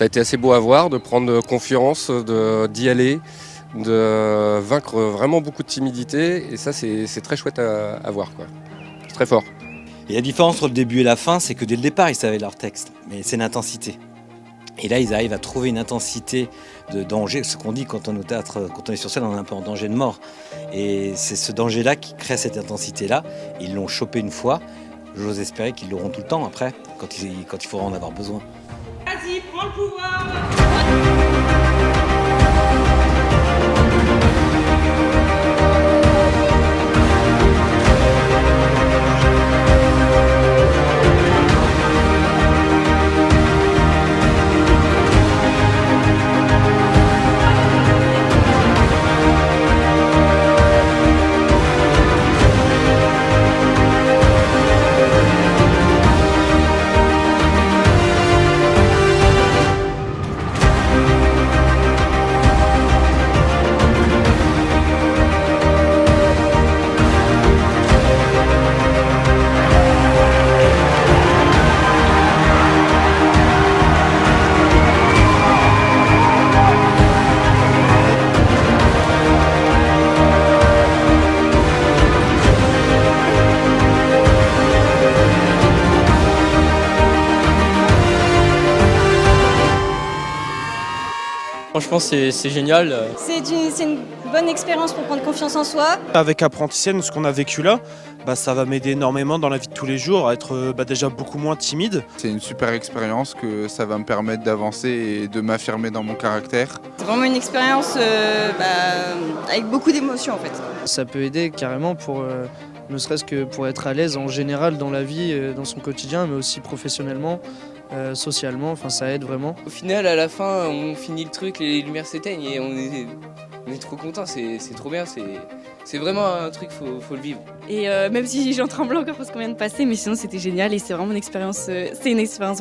Ça a été assez beau à voir, de prendre confiance, d'y aller, de vaincre vraiment beaucoup de timidité. Et ça, c'est très chouette à voir, quoi. C'est très fort. Et la différence entre le début et la fin, c'est que dès le départ, ils savaient leur texte, mais c'est l'intensité. Et là, ils arrivent à trouver une intensité de danger. Ce qu'on dit quand on est au théâtre, quand on est sur scène, on est un peu en danger de mort. Et c'est ce danger-là qui crée cette intensité-là. Ils l'ont chopé une fois. J'ose espérer qu'ils l'auront tout le temps après, quand il faudra en avoir besoin. Vas-y, prends le pouvoir. Franchement, c'est génial. C'est une bonne expérience pour prendre confiance en soi. Avec Apprenti-Scène, ce qu'on a vécu là, ça va m'aider énormément dans la vie de tous les jours à être déjà beaucoup moins timide. C'est une super expérience que ça va me permettre d'avancer et de m'affirmer dans mon caractère. C'est vraiment une expérience avec beaucoup d'émotions en fait. Ça peut aider carrément pour, ne serait-ce que pour être à l'aise en général dans la vie, dans son quotidien, mais aussi professionnellement. Socialement, enfin ça aide vraiment. Au final, à la fin, on finit le truc, les lumières s'éteignent et on est trop contents, c'est trop bien, c'est vraiment un truc, faut le vivre. Et même si j'en tremble encore parce qu'on vient de passer, mais sinon c'était génial et c'est vraiment une expérience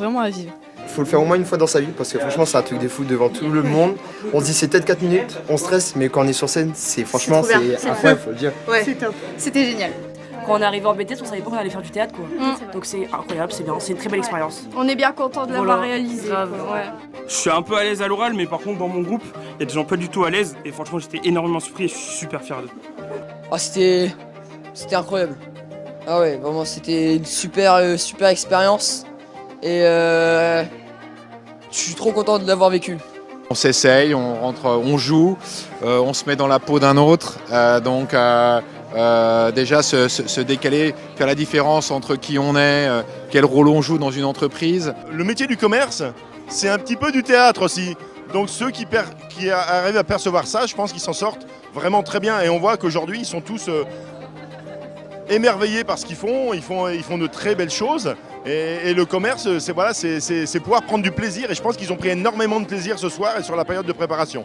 vraiment à vivre. Il faut le faire au moins une fois dans sa vie parce que franchement c'est un truc de fou devant tout le monde. On se dit c'est peut-être 4 minutes, on stresse, mais quand on est sur scène, c'est incroyable, faut le dire. Ouais, c'est top. C'était génial. Quand on est arrivé en BTS, on savait pas qu'on allait faire du théâtre, quoi. Donc c'est incroyable, c'est bien, c'est une très belle expérience. On est bien content de l'avoir réalisé. Ouais. Je suis un peu à l'aise à l'oral, mais par contre dans mon groupe, il y a des gens pas du tout à l'aise et franchement j'étais énormément surpris et je suis super fier d'eux. Ah, c'était incroyable. Ah ouais, vraiment, c'était une super expérience et je suis trop content de l'avoir vécu. On s'essaye, on rentre, on joue, on se met dans la peau d'un autre, déjà se décaler, faire la différence entre qui on est, quel rôle on joue dans une entreprise. Le métier du commerce, c'est un petit peu du théâtre aussi. Donc ceux qui arrivent à percevoir ça, je pense qu'ils s'en sortent vraiment très bien. Et on voit qu'aujourd'hui, ils sont tous émerveillés par ce qu'ils font. Ils font de très belles choses. Et le commerce, c'est pouvoir prendre du plaisir. Et je pense qu'ils ont pris énormément de plaisir ce soir et sur la période de préparation.